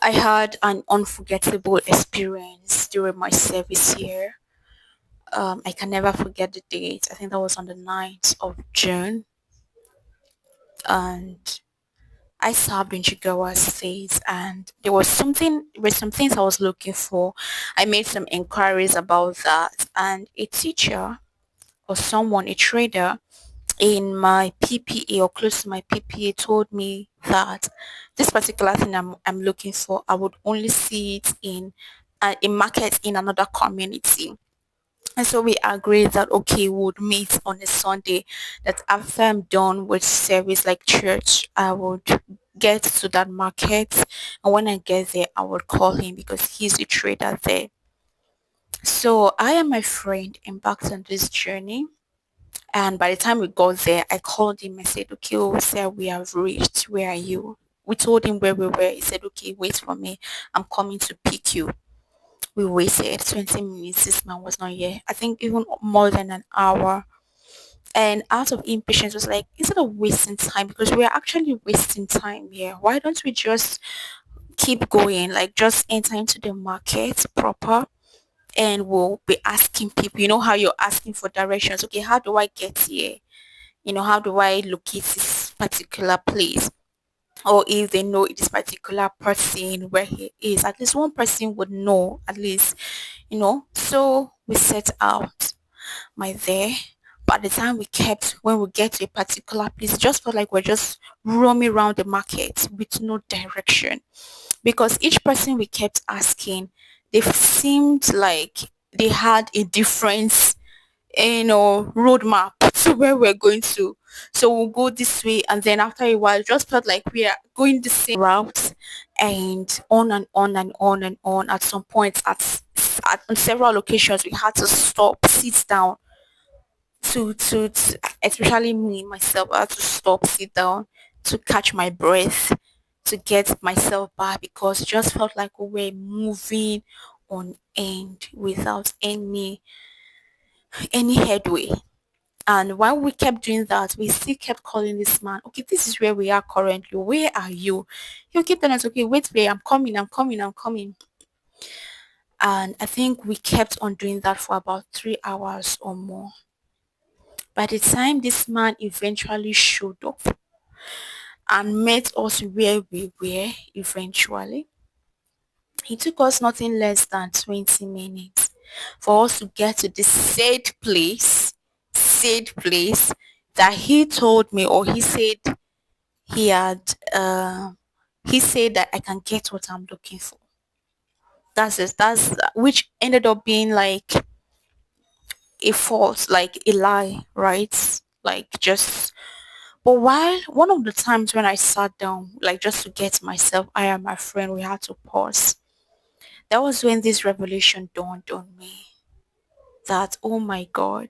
I had an unforgettable experience during my service here. I can never forget the date. I think that was on the 9th of June, and I served in Jigawa State, and there were some things I was looking for. I made some inquiries about that, and a teacher or someone, a trader in my PPA or close to my PPA told me that this particular thing I'm looking for, I would only see it in a market in another community. And so we agreed that okay, we would meet on a Sunday. That after I'm done with service like church, I would get to that market, and when I get there, I would call him because he's a trader there. So I and my friend embarked on this journey. And by the time we got there, I called him and said, okay, oh, sir, we have reached. Where are you? We told him where we were. He said, okay, wait for me. I'm coming to pick you. We waited 20 minutes. This man was not here. I think even more than an hour. And out of impatience, was like, instead of wasting time, because we're actually wasting time here, why don't we just keep going? Like, just enter into the market proper and we'll be asking people, you know, how you're asking for directions. Okay, how do I get here? You know, how do I locate this particular place? Or if they know this particular person where he is, at least one person would know, at least, you know. So we set out my there. By the time when we get to a particular place, it just felt like we're just roaming around the market with no direction. Because each person we kept asking, they seemed like they had a different roadmap to where we're going to. So we'll go this way, and then after a while, it just felt like we are going the same route, and on and on and on and on. At some point, on several occasions, we had to stop, sit down to especially me myself. I had to stop, sit down to catch my breath, to get myself back because it just felt like we were moving on end without any headway. And while we kept doing that, we still kept calling this man. Okay, this is where we are currently. Where are you? He'll keep telling us, okay, wait, wait, I'm coming, I'm coming, I'm coming. And I think we kept on doing that for about 3 hours or more. By the time this man eventually showed up and met us where we were eventually, it took us nothing less than 20 minutes for us to get to the said place that he told me, or he had he said that I can get what I'm looking for. That's it. That's which ended up being like a false, like a lie, right? Like just. But while one of the times when I sat down, like just to get myself, I and my friend, we had to pause. That was when this revelation dawned on me that, oh my God,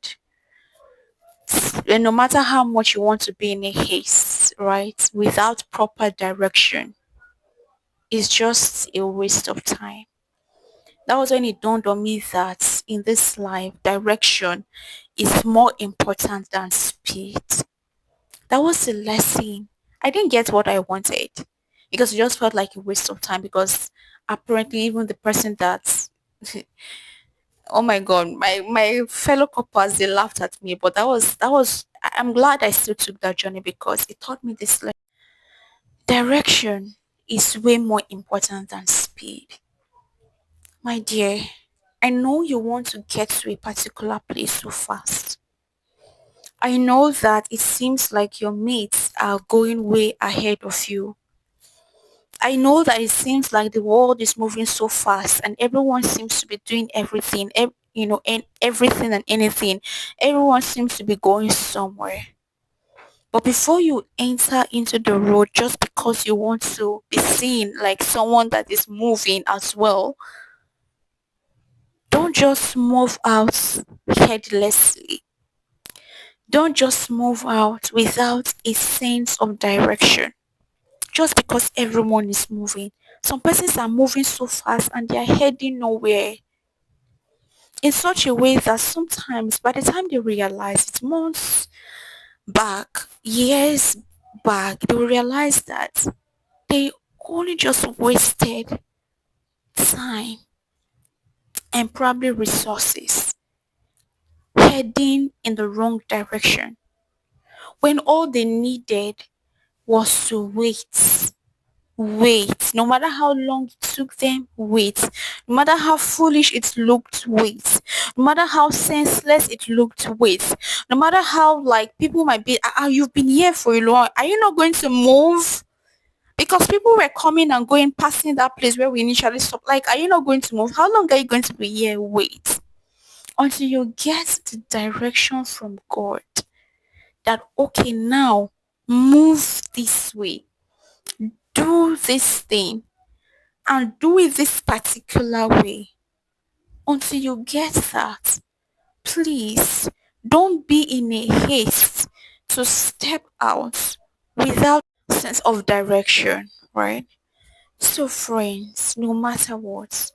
and no matter how much you want to be in a haste, right, without proper direction, it's just a waste of time. That was when it dawned on me that in this life, direction is more important than speed. That was the lesson. I didn't get what I wanted because it just felt like a waste of time because apparently even the person that oh my god, my fellow couples they laughed at me, but I'm glad I still took that journey because it taught me this lesson. Direction is way more important than speed. My dear, I know you want to get to a particular place so fast. I know that it seems like your mates are going way ahead of you. I know that it seems like the world is moving so fast and everyone seems to be doing everything, and everything and anything. Everyone seems to be going somewhere. But before you enter into the road just because you want to be seen like someone that is moving as well, don't just move out headlessly. Don't just move out without a sense of direction. Just because everyone is moving. Some persons are moving so fast and they are heading nowhere in such a way that sometimes by the time they realize it's months back, years back, they will realize that they only just wasted time and probably resources heading in the wrong direction when all they needed was to wait. Wait. No matter how long it took them, wait. No matter how foolish it looked, wait. No matter how senseless it looked, wait. No matter how like people might be, you've been here for a long. Are you not going to move? Because people were coming and going, passing that place where we initially stopped. Like, are you not going to move? How long are you going to be here? Wait until you get the direction from God that okay now move this way, do this thing and do it this particular way. Until you get that, please don't be in a haste to step out without sense of direction, right? So friends, no matter what,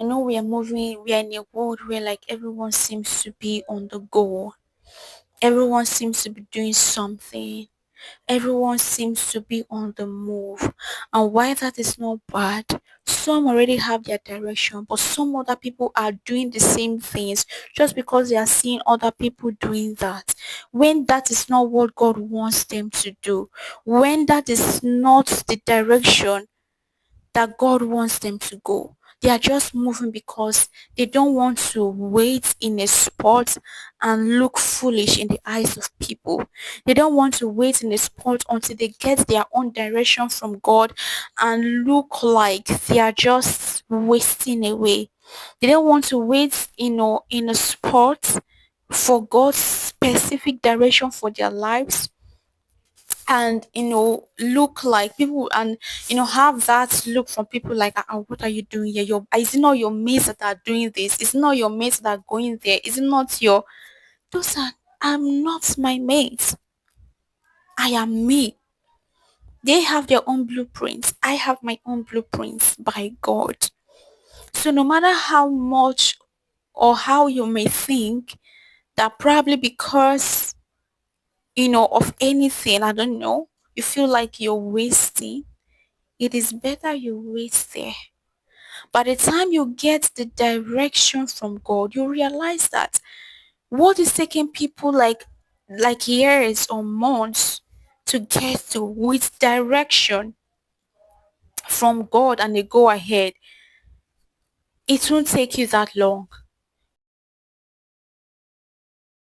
I know we are in a world where like everyone seems to be on the go. Everyone seems to be doing something. Everyone seems to be on the move. And why that is not bad, some already have their direction, but some other people are doing the same things just because they are seeing other people doing that. When that is not what God wants them to do, when that is not the direction that God wants them to go. They are just moving because they don't want to wait in a spot and look foolish in the eyes of people. They don't want to wait in a spot until they get their own direction from God and look like they are just wasting away. They don't want to wait, in a spot for God's specific direction for their lives and look like people and have that look from people like what are you doing here? Is it not your mates that are doing this? Is it not your mates that are going there? Is it not your those are I'm not my mates. I am me. They have their own blueprints. I have my own blueprints by God. So no matter how much or how you may think that probably because of anything, I don't know, you feel like you're wasting. It is better you wait there. By the time you get the direction from God, you realize that what is taking people like years or months to get to with direction from God and they go ahead, it won't take you that long.